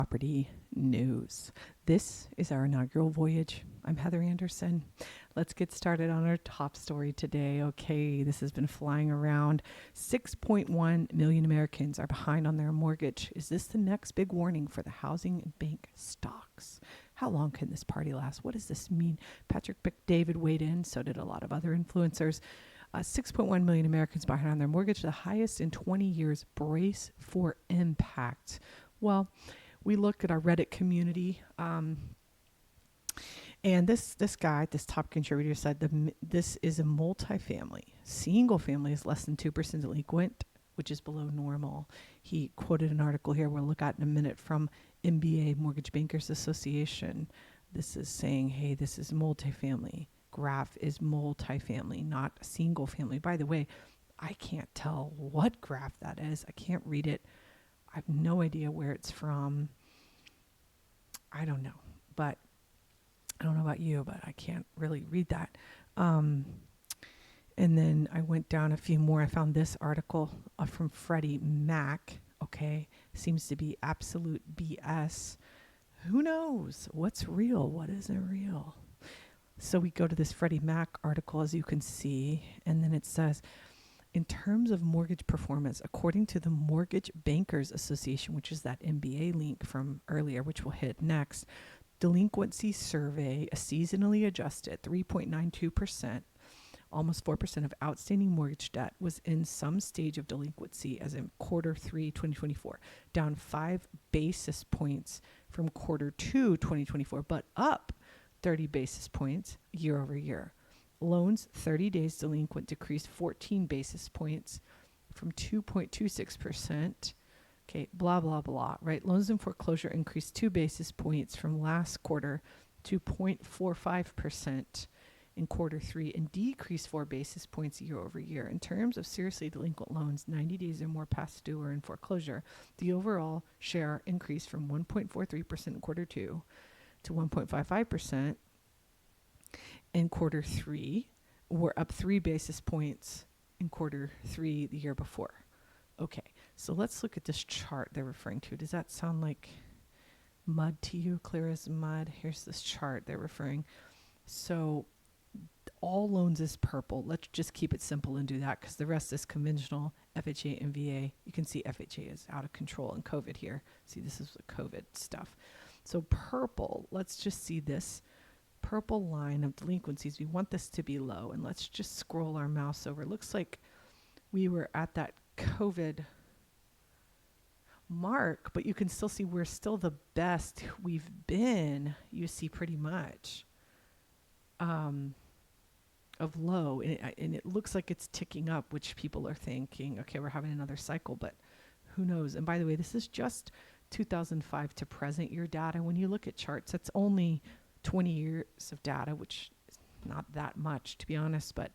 property news. This is our inaugural voyage. I'm Heather Anderson. Let's get started on our top story today. Okay, this has been flying around. 6.1 million Americans are behind on their mortgage. Is this the next big warning for the housing and bank stocks? How long can this party last? What does this mean? Patrick David weighed in. So did a lot of other influencers. 6.1 million Americans behind on their mortgage, the highest in 20 years. Brace for impact. Well, we look at our Reddit community, and this guy, this top contributor, said this is a multifamily. Single family is less than 2% delinquent, which is below normal. He quoted an article here we'll look at in a minute from MBA Mortgage Bankers Association. This is saying, hey, this is multifamily. Graph is multifamily, not single family. By the way, I can't tell what graph that is. I can't read it. I have no idea where it's from. I don't know, but I don't know about you, but I can't really read that. And then I went down a few more. I found this article from Freddie Mac. Okay, seems to be absolute BS. Who knows what's real? What isn't real? So we go to this Freddie Mac article, as you can see, and then it says, in terms of mortgage performance, according to the Mortgage Bankers Association, which is that MBA link from earlier, which we'll hit next, delinquency survey, a seasonally adjusted 3.92%, almost 4% of outstanding mortgage debt was in some stage of delinquency as in quarter 3, 2024, down 5 basis points from quarter 2, 2024, but up 30 basis points year over year. Loans 30 days delinquent decreased 14 basis points from 2.26%. Okay, blah, blah, blah, right? Loans in foreclosure increased 2 basis points from last quarter to 0.45% in quarter 3 and decreased 4 basis points year over year. In terms of seriously delinquent loans, 90 days or more past due or in foreclosure, the overall share increased from 1.43% in quarter 2 to 1.55%. In quarter 3, we're up 3 basis points in quarter 3 the year before. Okay, so let's look at this chart they're referring to. Does that sound like mud to you? Clear as mud? Here's this chart they're referring. So all loans is purple. Let's just keep it simple and do that because the rest is conventional, FHA and VA. You can see FHA is out of control in COVID here. See, this is the COVID stuff. So purple, let's just see this purple line of delinquencies. We want this to be low, and let's just scroll our mouse over. It looks like we were at that COVID mark, but you can still see we're still the best we've been, you see, pretty much of low, and it looks like it's ticking up, which people are thinking, okay, we're having another cycle, but who knows? And by the way, this is just 2005 to present year data. When you look at charts, it's only 20 years of data, which is not that much, to be honest, but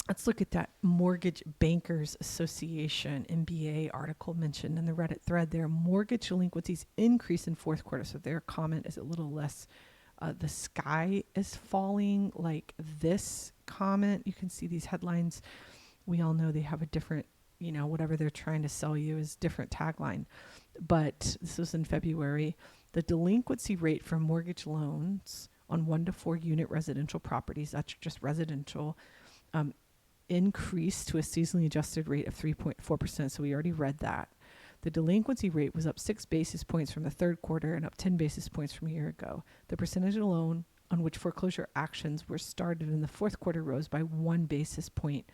let's look at that Mortgage Bankers Association MBA article mentioned in the Reddit thread there. Mortgage delinquencies increase in fourth quarter. So their comment is a little less, the sky is falling, like this comment. You can see these headlines. We all know they have a different, whatever they're trying to sell you is different tagline. But this was in February. The delinquency rate for mortgage loans on 1 to 4 unit residential properties, that's just residential, increased to a seasonally adjusted rate of 3.4%. So we already read that. The delinquency rate was up 6 basis points from the third quarter and up 10 basis points from a year ago. The percentage of loan on which foreclosure actions were started in the fourth quarter rose by 1 basis point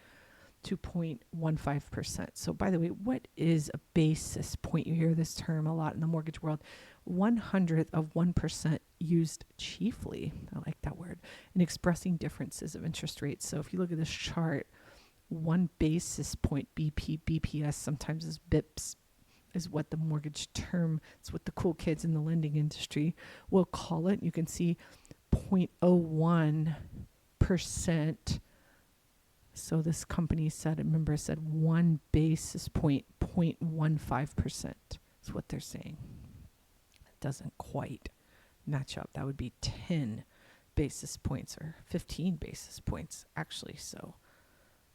to 0.15%. So by the way, what is a basis point? You hear this term a lot in the mortgage world. 1/100 of 1% used chiefly, I like that word, in expressing differences of interest rates. So if you look at this chart, 1 basis point, BPS, sometimes is BIPS, is what the mortgage term, it's what the cool kids in the lending industry will call it. You can see 0.01%. So this company said, remember, it said 1 basis point, 0.15% is what they're saying. It doesn't quite match up. That would be 10 basis points or 15 basis points, actually. So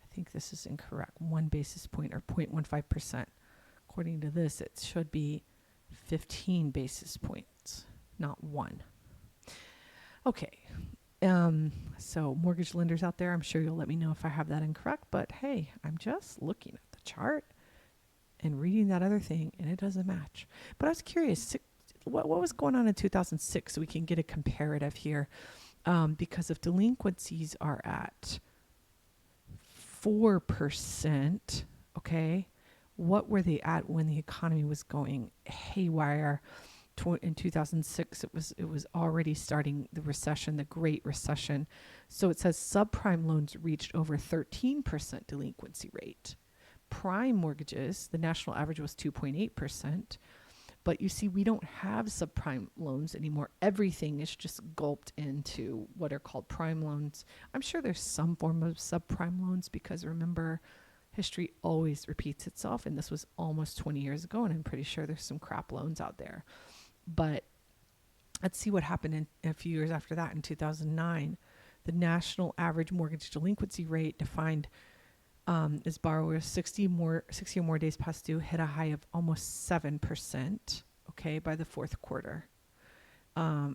I think this is incorrect. 1 basis point or 0.15%. According to this, it should be 15 basis points, not 1. Okay. So mortgage lenders out there, I'm sure you'll let me know if I have that incorrect, but hey, I'm just looking at the chart and reading that other thing, and it doesn't match. But I was curious, what was going on in 2006 so we can get a comparative here. Because if delinquencies are at 4%, okay, what were they at when the economy was going haywire? In 2006, it was already starting the recession, the Great Recession. So it says subprime loans reached over 13% delinquency rate. Prime mortgages, the national average was 2.8%. But you see, we don't have subprime loans anymore. Everything is just gulped into what are called prime loans. I'm sure there's some form of subprime loans because remember, history always repeats itself. And this was almost 20 years ago. And I'm pretty sure there's some crap loans out there. But let's see what happened in a few years after that. In 2009, the national average mortgage delinquency rate defined as borrowers 60 or more days past due hit a high of almost 7%, okay, by the fourth quarter. A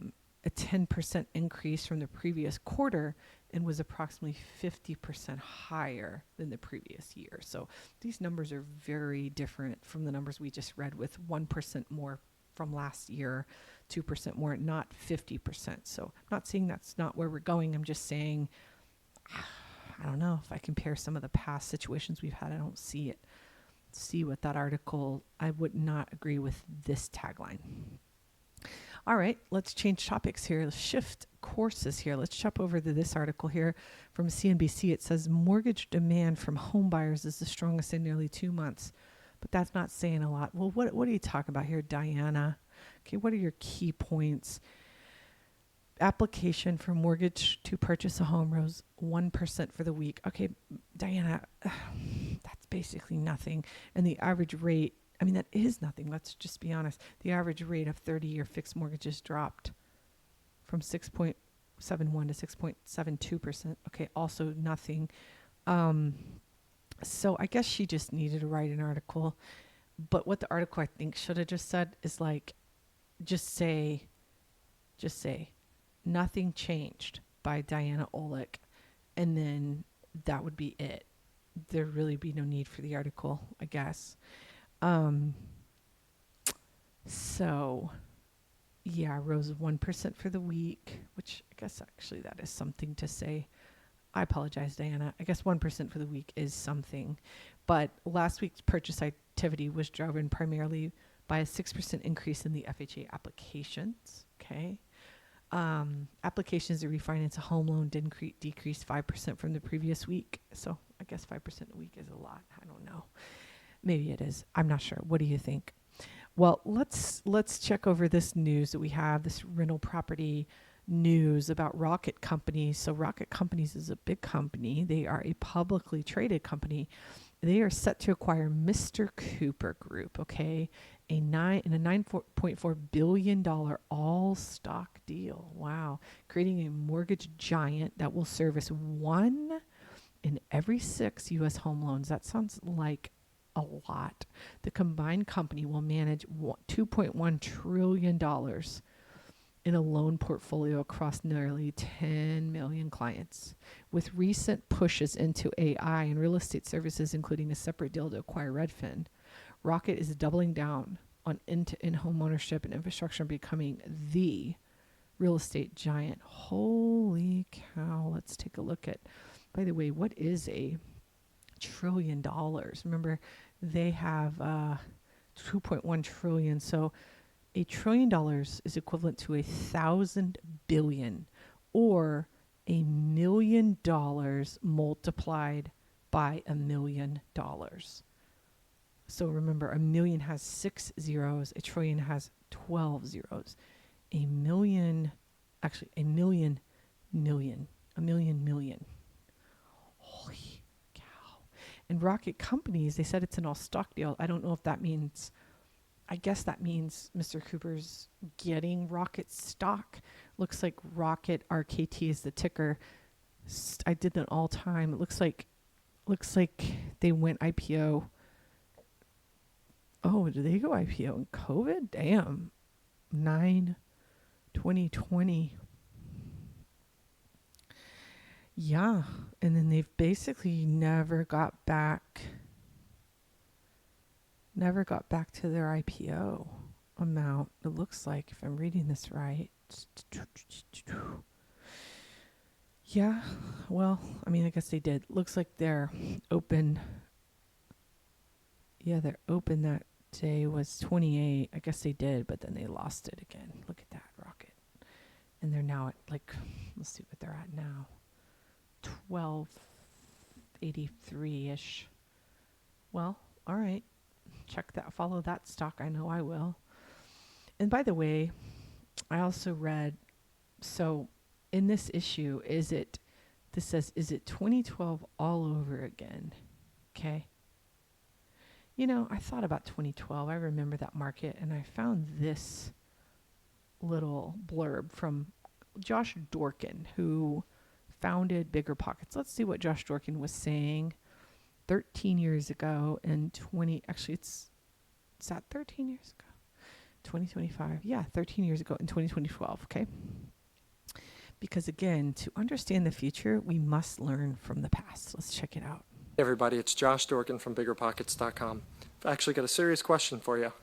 10% increase from the previous quarter and was approximately 50% higher than the previous year. So these numbers are very different from the numbers we just read with 1% more from last year, 2% more, not 50%. So I'm not saying that's not where we're going. I'm just saying, I don't know if I compare some of the past situations we've had, I don't see it. See what that article, I would not agree with this tagline. All right, let's change topics here. Let's shift courses here. Let's jump over to this article here from CNBC. It says mortgage demand from home buyers is the strongest in nearly 2 months. But that's not saying a lot. Well, what are you talking about here, Diana? Okay, what are your key points? Application for mortgage to purchase a home rose 1% for the week. Okay, Diana, that's basically nothing. And the average rate, I mean, that is nothing. Let's just be honest. The average rate of 30-year fixed mortgages dropped from 6.71 to 6.72%. Okay, also nothing. So I guess she just needed to write an article. But what the article I think should have just said is like, just say, nothing changed by Diana Olick. And then that would be it. There'd really be no need for the article, I guess. So yeah, rose 1% for the week, which I guess actually that is something to say. I apologize, Diana. I guess 1% for the week is something. But last week's purchase activity was driven primarily by a 6% increase in the FHA applications. Okay. Applications to refinance a home loan did decrease 5% from the previous week. So I guess 5% a week is a lot. I don't know. Maybe it is. I'm not sure. What do you think? Well, let's check over this news that we have, this rental property news about Rocket Companies. So Rocket Companies is a big company. They are a publicly traded company. They are set to acquire Mr. Cooper Group, okay? In a $9.4 billion all-stock deal. Wow. Creating a mortgage giant that will service 1 in every 6 U.S. home loans. That sounds like a lot. The combined company will manage $2.1 trillion in a loan portfolio across nearly 10 million clients. With recent pushes into AI and real estate services, including a separate deal to acquire Redfin, Rocket is doubling down on end-to-end home ownership and infrastructure, becoming the real estate giant. Holy cow. Let's take a look at, by the way, what is $1 trillion? Remember, they have 2.1 trillion. So $1 trillion is equivalent to 1,000 billion, or $1 million multiplied by $1 million. So remember, a million has 6 zeros, $1 trillion has 12 zeros. A million million. Holy cow. And Rocket Companies, they said it's an all-stock deal. I don't know if that means, I guess that means Mr. Cooper's getting Rocket stock. Looks like Rocket, RKT is the ticker. I did that all time. It looks like they went IPO. Oh, did they go IPO in COVID? Damn. 9/2020. Yeah. And then they've basically never got back to their IPO amount. It looks like, if I'm reading this right. Yeah. Well, I mean, I guess they did. Looks like they're open. Yeah, they're open that day was 28. I guess they did, but then they lost it again. Look at that rocket. And they're now at like, let's see what they're at now. 1283-ish. Well, all right. Check that, follow that stock. I know I will. And by the way, I also read, so in this issue, this says, is it 2012 all over again? Okay. You know, I thought about 2012. I remember that market, and I found this little blurb from Josh Dorkin, who founded Bigger Pockets. Let's see what Josh Dorkin was saying 13 years ago and is that 13 years ago? 2025. Yeah, 13 years ago in 2012, okay? Because again, to understand the future, we must learn from the past. Let's check it out. Hey everybody, it's Josh Dorkin from biggerpockets.com. I've actually got a serious question for you.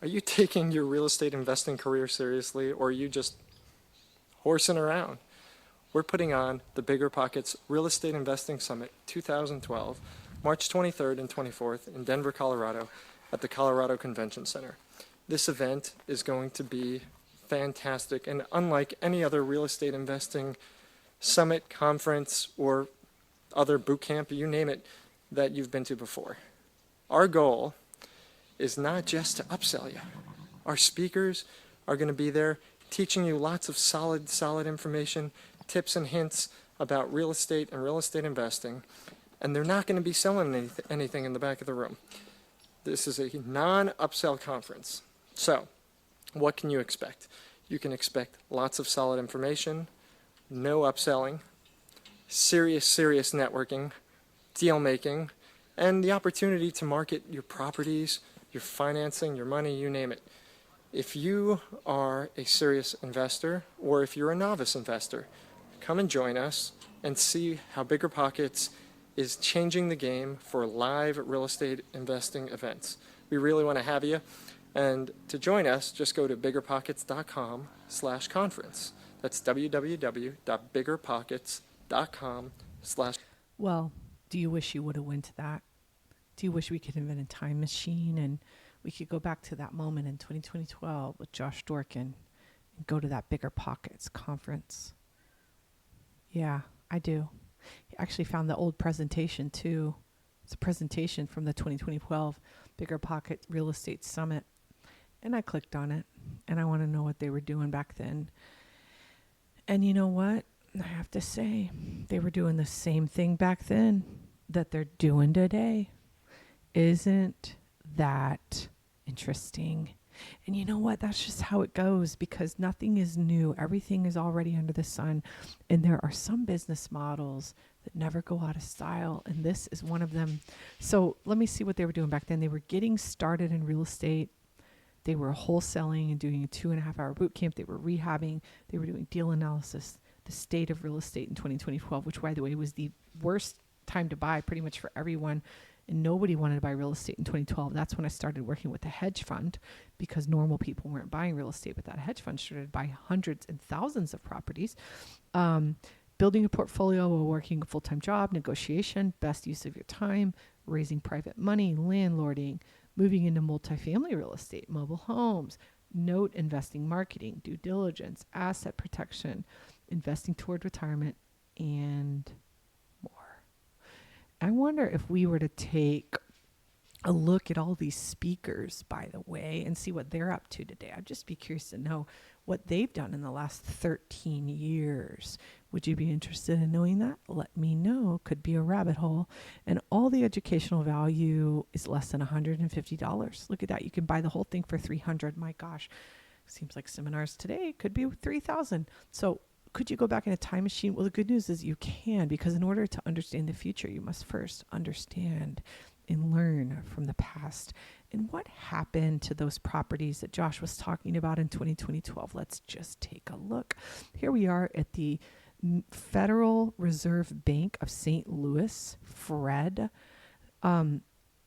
Are you taking your real estate investing career seriously, or are you just horsing around? We're putting on the Bigger Pockets Real Estate Investing Summit 2012, March 23rd and 24th in Denver, Colorado at the Colorado Convention Center. This event is going to be fantastic and unlike any other real estate investing summit, conference, or other boot camp, you name it, that you've been to before. Our goal is not just to upsell you. Our speakers are going to be there teaching you lots of solid information, tips and hints about real estate and real estate investing, and they're not going to be selling anything in the back of the room. This is a non-upsell conference. So, what can you expect? You can expect lots of solid information, no upselling, serious networking, deal making, and the opportunity to market your properties, your financing, your money, you name it. If you are a serious investor, or if you're a novice investor, come and join us and see how Bigger Pockets is changing the game for live real estate investing events. We really want to have you. And to join us, just go to biggerpockets.com /conference. That's www.biggerpockets.com /. Well, do you wish you would have went to that? Do you wish we could invent a time machine and we could go back to that moment in 2012 with Josh Dorkin and go to that Bigger Pockets conference? Yeah, I do. I actually found the old presentation too. It's a presentation from the 2012 Bigger Pocket Real Estate Summit. And I clicked on it, and I want to know what they were doing back then. And you know what? I have to say, they were doing the same thing back then that they're doing today. Isn't that interesting? And you know what? That's just how it goes, because nothing is new. Everything is already under the sun. And there are some business models that never go out of style, and this is one of them. So let me see what they were doing back then. They were getting started in real estate. They were wholesaling and doing a 2.5-hour boot camp. They were rehabbing. They were doing deal analysis. The state of real estate in 2012, which, by the way, was the worst time to buy pretty much for everyone. And nobody wanted to buy real estate in 2012. That's when I started working with a hedge fund, because normal people weren't buying real estate. But that hedge fund started to buy hundreds and thousands of properties. Building a portfolio while working a full-time job, negotiation, best use of your time, raising private money, landlording, moving into multifamily real estate, mobile homes, note investing, marketing, due diligence, asset protection, investing toward retirement, and more. I wonder if we were to take a look at all these speakers, by the way, and see what they're up to today. I'd just be curious to know what they've done in the last 13 years. Would you be interested in knowing that? Let me know. Could be a rabbit hole. And all the educational value is less than $150. Look at that. You can buy the whole thing for $300. My gosh. Seems like seminars today could be $3,000. So could you go back in a time machine? Well, the good news is you can, because in order to understand the future, you must first understand and learn from the past. And what happened to those properties that Josh was talking about in 2012? Let's just take a look. Here we are at the Federal Reserve Bank of St. Louis, Fred.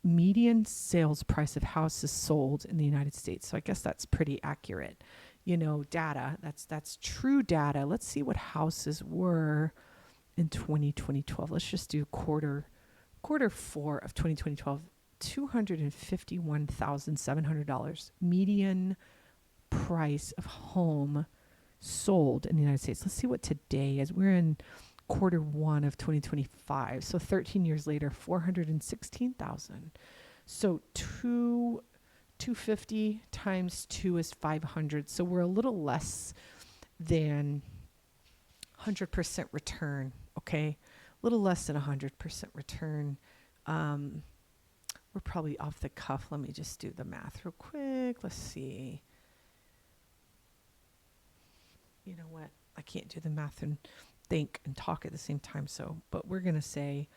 Median sales price of houses sold in the United States. So I guess that's pretty accurate, data. That's true data. Let's see what houses were in 2012. Let's just do quarter 4 of 2012. $251,700 median price of home sold in the United States. Let's see what today is. We're in quarter 1 of 2025. So 13 years later, 416,000. So 250 times 2 is 500. So we're a little less than 100% return. Okay. A little less than 100% return. We're probably off the cuff. Let me just do the math real quick. Let's see. You know what? I can't do the math and think and talk at the same time. But we're going to say,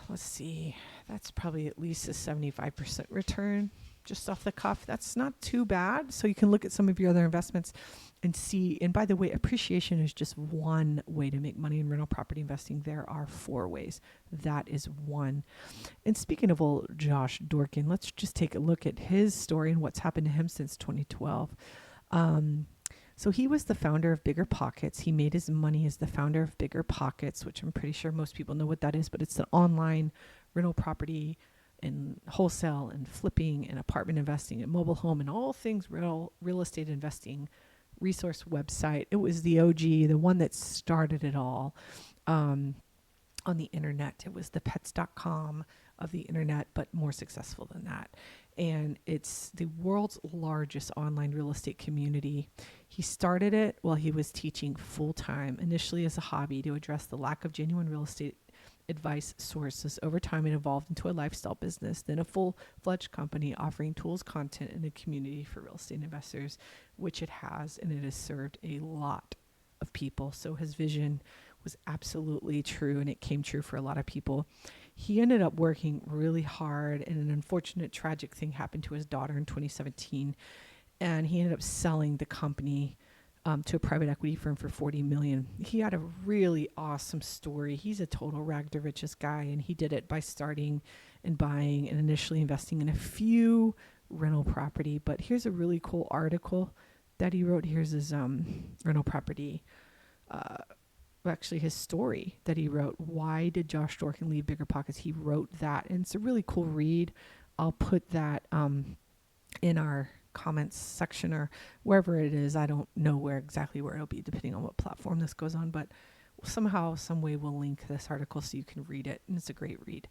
let's see, that's probably at least a 75% return just off the cuff. That's not too bad. So you can look at some of your other investments and see. And by the way, appreciation is just one way to make money in rental property investing. There are 4 ways. That is one. And speaking of old Josh Dorkin, let's just take a look at his story and what's happened to him since 2012. So he was the founder of Bigger Pockets. He made his money as the founder of Bigger Pockets, which I'm pretty sure most people know what that is, but it's an online rental property and wholesale and flipping and apartment investing and mobile home and all things real estate investing resource website. It was the OG, the one that started it all on the internet. It was the pets.com of the internet, but more successful than that. And it's the world's largest online real estate community. He started it while he was teaching full-time, initially as a hobby to address the lack of genuine real estate advice sources. Over time, it evolved into a lifestyle business, then a full-fledged company offering tools, content, and a community for real estate investors, which it has, and it has served a lot of people. So his vision was absolutely true, and it came true for a lot of people. He ended up working really hard, and an unfortunate tragic thing happened to his daughter in 2017, and he ended up selling the company to a private equity firm for $40 million. He had a really awesome story. He's a total rag to riches guy, and he did it by starting and buying and initially investing in a few rental property. But here's a really cool article that he wrote. Here's his rental property, actually his story that he wrote. Why did Josh Dorkin leave Bigger Pockets? He wrote that, and it's a really cool read. I'll put that in our comments section or wherever it is. I don't know exactly where it'll be, depending on what platform this goes on, but somehow, some way we'll link this article so you can read it, and it's a great read.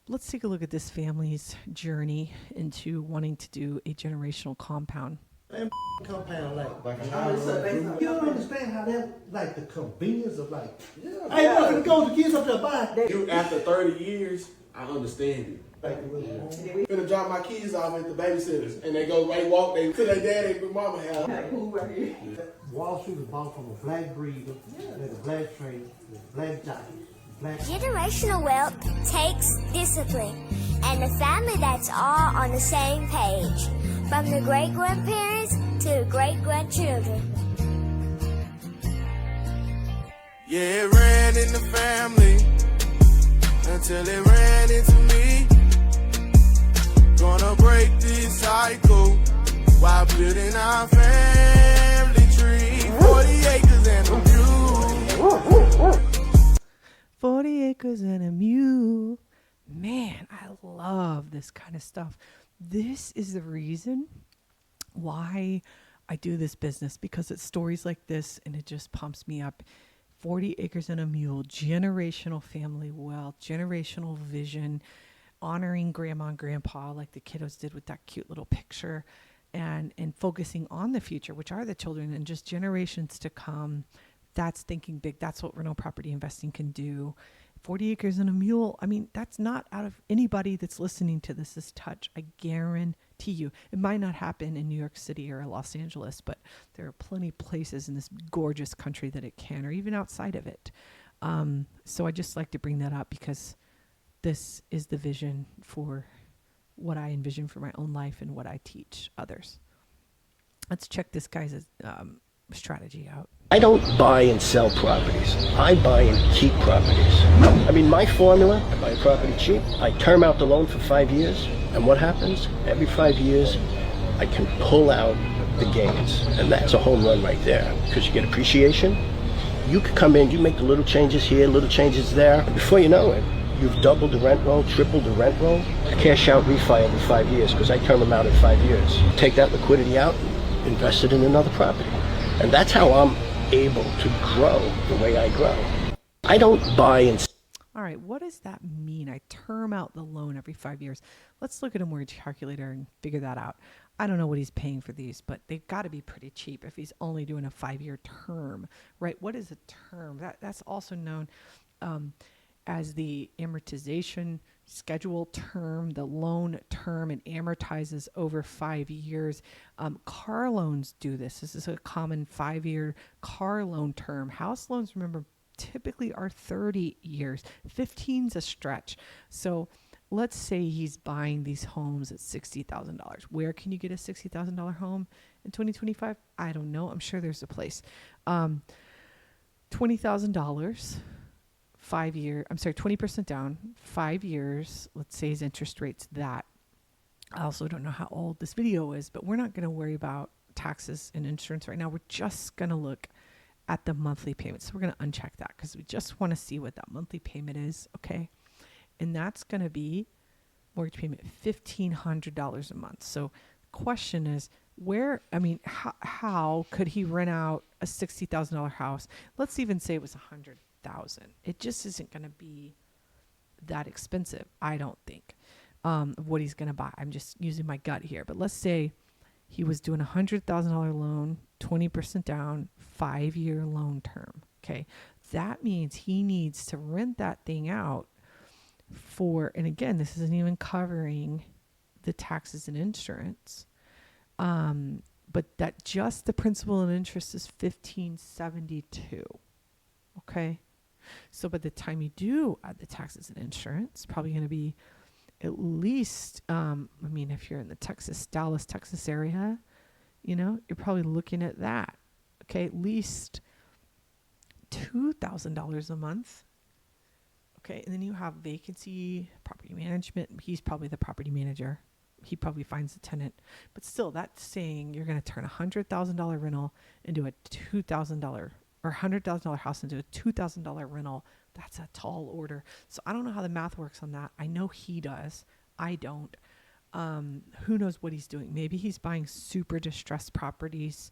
Let's take a look at this family's journey into wanting to do a generational compound. Compound like a house. You don't understand how that, like the convenience of like, hey, I'm gonna go with the kids up there buying. You after 30 years, I understand it. Like, I'm gonna drop my kids off at the babysitters, and they go walk to their daddy and mama house. Wall Street was bought from a black breeder, with a black trade, with a black giant, black. Generational wealth takes discipline and a family that's all on the same page. From the great-grandparents to the great-grandchildren. Yeah, it ran in the family until it ran into me. Gonna break this cycle while building our family tree. 40 acres and a mule. 40 acres and a mule. Man, I love this kind of stuff. This is the reason why I do this business, because it's stories like this and it just pumps me up. 40 acres and a mule, generational family wealth, generational vision, honoring grandma and grandpa like the kiddos did with that cute little picture, and focusing on the future, which are the children and just generations to come. That's thinking big. That's what rental property investing can do. 40 acres and a mule. I mean, that's not out of anybody that's listening to this touch. I guarantee you. It might not happen in New York City or Los Angeles, but there are plenty of places in this gorgeous country that it can, or even outside of it. So I just like to bring that up because this is the vision for what I envision for my own life and what I teach others. Let's check this guy's strategy out. I don't buy and sell properties. I buy and keep properties. I mean, my formula, I buy a property cheap, I term out the loan for 5 years, and what happens? Every 5 years, I can pull out the gains. And that's a home run right there, because you get appreciation. You could come in, you make the little changes here, little changes there. Before you know it, you've doubled the rent roll, tripled the rent roll. I cash out refi every 5 years, because I term them out in 5 years. Take that liquidity out, invest it in another property. And that's how I'm able to grow the way I grow. I don't buy and... All right, what does that mean? I term out the loan every 5 years. Let's look at a mortgage calculator and figure that out. I don't know what he's paying for these, but they've got to be pretty cheap if he's only doing a 5-year term, right? What is a term? That's also known as the amortization schedule term, the loan term, and amortizes over 5 years. Car loans do this. This is a common 5-year car loan term. House loans, remember, typically are 30 years. 15's a stretch. So let's say he's buying these homes at $60,000. Where can you get a $60,000 home in 2025? I don't know. I'm sure there's a place. $20,000. 5 year, 20% down, 5 years. Let's say his interest rate's that. I also don't know how old this video is, but we're not going to worry about taxes and insurance right now. We're just going to look at the monthly payment. So we're going to uncheck that because we just want to see what that monthly payment is. Okay. And that's going to be mortgage payment $1,500 a month. So the question is how could he rent out a $60,000 house? Let's even say it was $100,000. It just isn't going to be that expensive, I don't think, of what he's going to buy. I'm just using my gut here. But let's say he was doing $100,000 loan, 20% down, 5-year loan term. Okay. That means he needs to rent that thing out for, and again, this isn't even covering the taxes and insurance. But that just the principal and interest is $1,572. Okay. So by the time you do add the taxes and insurance, probably going to be at least, if you're in the Dallas, Texas area, you're probably looking at that. Okay. At least $2,000 a month. Okay. And then you have vacancy, property management. He's probably the property manager. He probably finds a tenant, but still that's saying you're going to turn $100,000 rental into a $2,000 or $100,000 house into a $2,000 rental. That's a tall order. So I don't know how the math works on that. I know he does. I don't. Who knows what he's doing? Maybe he's buying super distressed properties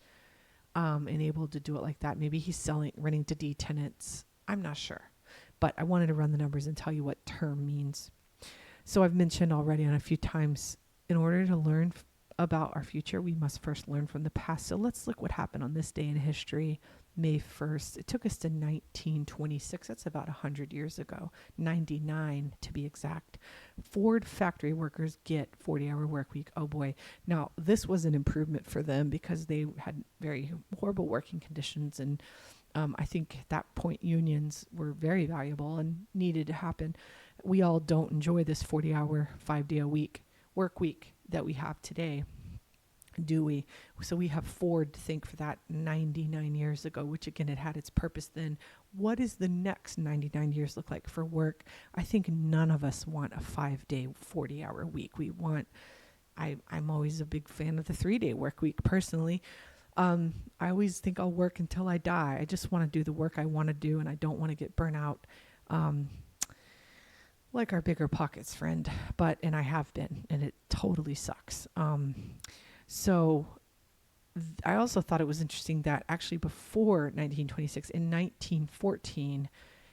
and able to do it like that. Maybe he's renting to D tenants. I'm not sure, but I wanted to run the numbers and tell you what term means. So I've mentioned already on a few times, in order to learn about our future, we must first learn from the past. So let's look what happened on this day in history, May 1st. It took us to 1926. That's about 100 years ago, 99 to be exact. Ford factory workers get 40-hour work week. Oh boy. Now, this was an improvement for them because they had very horrible working conditions. And I think at that point, unions were very valuable and needed to happen. We all don't enjoy this 40-hour, 5-day-a-week work week that we have today, do we? So we have Ford to thank for that 99 years ago, which again, it had its purpose then. What does the next 99 years look like for work? I think none of us want a 5-day, 40-hour week. We want, I'm always a big fan of the 3-day work week personally. I always think I'll work until I die. I just want to do the work I want to do, and I don't want to get burnt out. Like our bigger pockets friend, and I have been, and it totally sucks. So I also thought it was interesting that actually before 1926, in 1914,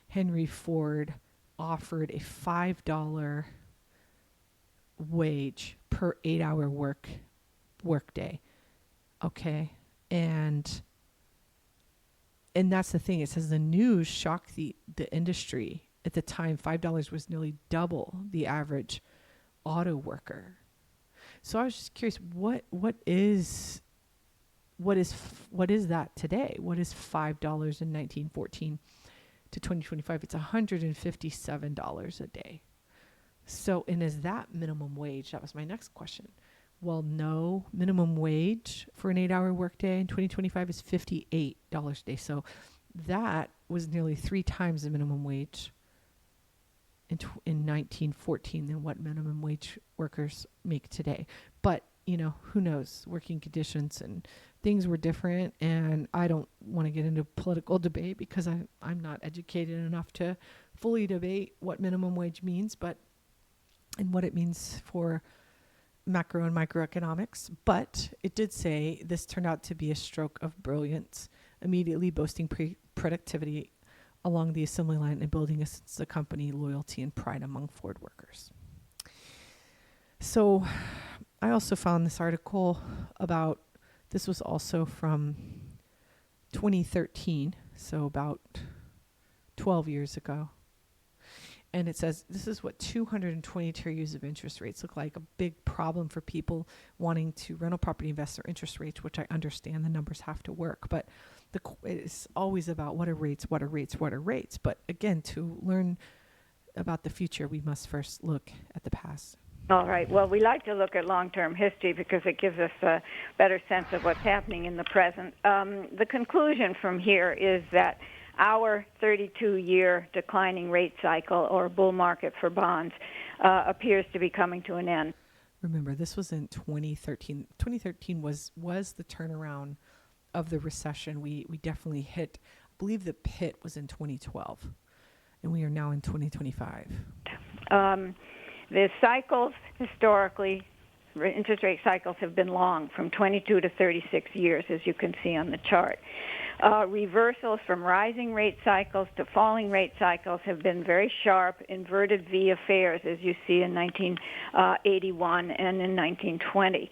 Henry Ford offered a $5 wage per 8-hour work day. Okay. And that's the thing. It says the news shocked the industry. At the time, $5 was nearly double the average auto worker. So I was just curious, what is that today? What is $5 in 1914? to 2025, it's $157 a day. So, and is that minimum wage? That was my next question. Well, no, minimum wage for an 8-hour workday in 2025 is $58 a day. So that was nearly 3 times the minimum wage in 1914 than what minimum wage workers make today. But, you know, who knows? Working conditions and things were different. And I don't want to get into political debate because I'm not educated enough to fully debate what minimum wage means, and what it means for macro and microeconomics. But it did say this turned out to be a stroke of brilliance, immediately boasting productivity along the assembly line and building a sense of company, loyalty, and pride among Ford workers. So I also found this article about, this was also from 2013, so about 12 years ago. And it says, this is what 222 years of interest rates look like, a big problem for people wanting to rental property invest their interest rates, which I understand the numbers have to work. But it's always about what are rates, what are rates, what are rates. But again, to learn about the future, we must first look at the past. All right. Well, we like to look at long-term history because it gives us a better sense of what's happening in the present. The conclusion from here is that our 32-year declining rate cycle, or bull market for bonds, appears to be coming to an end. Remember, this was in 2013. 2013 was the turnaround of the recession. We definitely hit, I believe the pit was in 2012, and we are now in 2025. The cycles, historically, interest rate cycles have been long, from 22 to 36 years, as you can see on the chart. Reversals from rising rate cycles to falling rate cycles have been very sharp, inverted V affairs, as you see in 1981 and in 1920.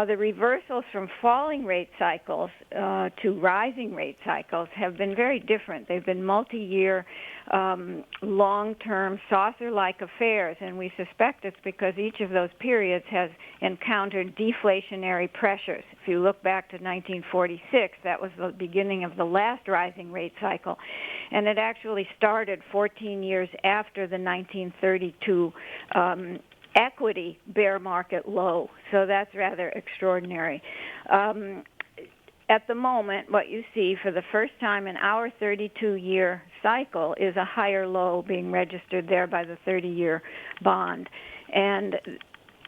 The reversals from falling rate cycles to rising rate cycles have been very different. They've been multi-year, long-term, saucer-like affairs, and we suspect it's because each of those periods has encountered deflationary pressures. If you look back to 1946, that was the beginning of the last rising rate cycle, and it actually started 14 years after the 1932 equity bear market low. So that's rather extraordinary. At the moment, what you see for the first time in our 32-year cycle is a higher low being registered there by the 30-year bond. And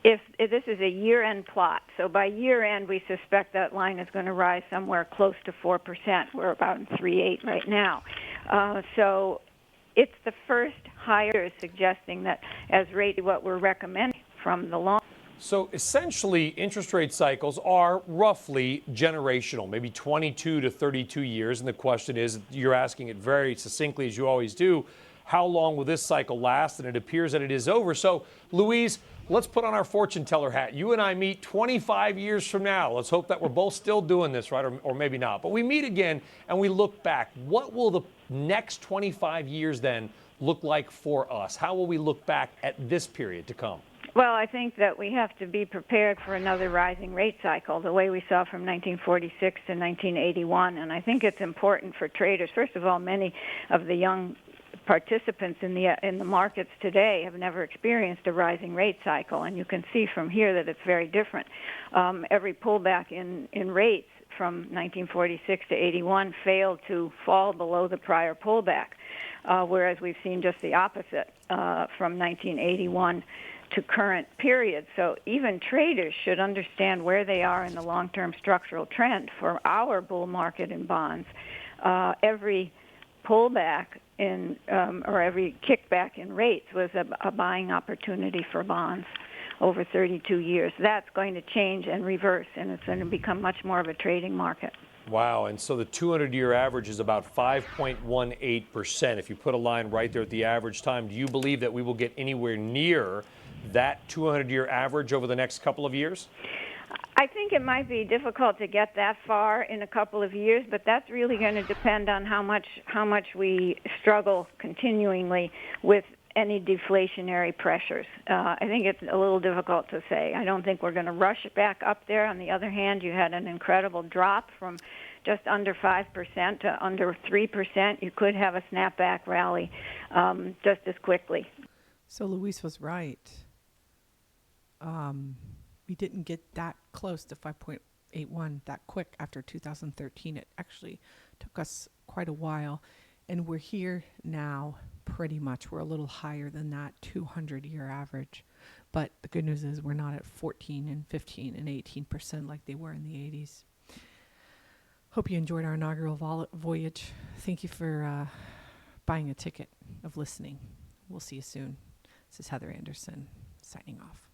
if this is a year-end plot, so by year-end we suspect that line is going to rise somewhere close to 4%. We're about in 3.8 right now. So it's the first higher, suggesting that as rate what we're recommending from the long. So essentially, interest rate cycles are roughly generational, maybe 22 to 32 years. And the question is, you're asking it very succinctly, as you always do, how long will this cycle last? And it appears that it is over. So, Louise, let's put on our fortune teller hat. You and I meet 25 years from now. Let's hope that we're both still doing this, right? Or maybe not. But we meet again and we look back. What will the next 25 years then look like for us? How will we look back at this period to come? Well, I think that we have to be prepared for another rising rate cycle, the way we saw from 1946 to 1981. And I think it's important for traders. First of all, many of the young participants in the markets today have never experienced a rising rate cycle, and you can see from here that it's very different. Every pullback in rates from 1946 to 81 failed to fall below the prior pullback, whereas we've seen just the opposite from 1981 to current period. So even traders should understand where they are in the long-term structural trend. For our bull market in bonds, every pullback in or every kickback in rates was a buying opportunity for bonds over 32 years. That's going to change and reverse, and it's going to become much more of a trading market. Wow, and so the 200-year average is about 5.18%. If you put a line right there at the average time, do you believe that we will get anywhere near that 200-year average over the next couple of years? I think it might be difficult to get that far in a couple of years, but that's really going to depend on how much we struggle continuingly with any deflationary pressures. I think it's a little difficult to say. I don't think we're going to rush it back up there. On the other hand, you had an incredible drop from just under 5% to under 3%. You could have a snapback rally just as quickly. So Luis was right. We didn't get that close to 5.81 that quick after 2013. It actually took us quite a while. And we're here now pretty much. We're a little higher than that 200-year average. But the good news is we're not at 14 and 15 and 18% like they were in the 80s. Hope you enjoyed our inaugural voyage. Thank you for buying a ticket of listening. We'll see you soon. This is Heather Anderson signing off.